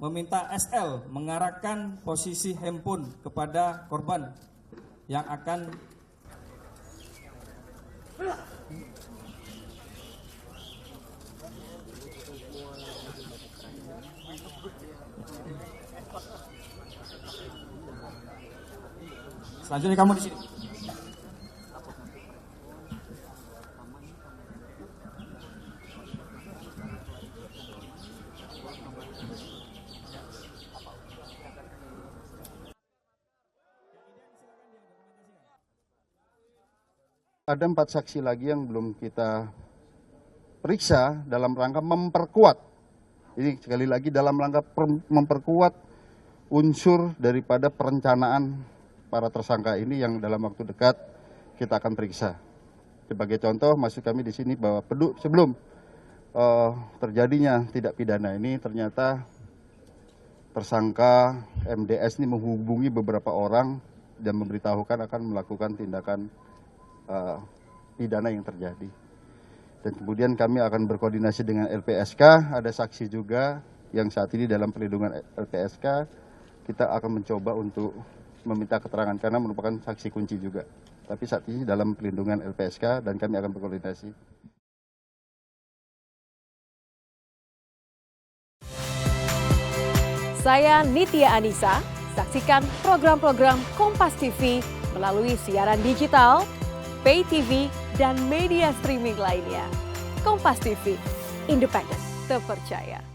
Meminta SL mengarahkan posisi handphone kepada korban yang akan selanjutnya kamu di sini. Ada 4 saksi lagi yang belum kita periksa dalam rangka memperkuat. Ini sekali lagi dalam rangka memperkuat unsur daripada perencanaan para tersangka ini yang dalam waktu dekat kita akan periksa. Sebagai contoh, maksud kami di sini bahwa sebelum terjadinya tindak pidana ini ternyata tersangka MDS ini menghubungi beberapa orang dan memberitahukan akan melakukan tindakan pidana yang terjadi. Dan kemudian kami akan berkoordinasi dengan LPSK, ada saksi juga yang saat ini dalam perlindungan LPSK. Kita akan mencoba untuk meminta keterangan karena merupakan saksi kunci juga. Tapi saat ini dalam perlindungan LPSK dan kami akan berkoordinasi. Saya Nitya Anissa, saksikan program-program Kompas TV melalui siaran digital, pay TV, dan media streaming lainnya. Kompas TV, independen, terpercaya.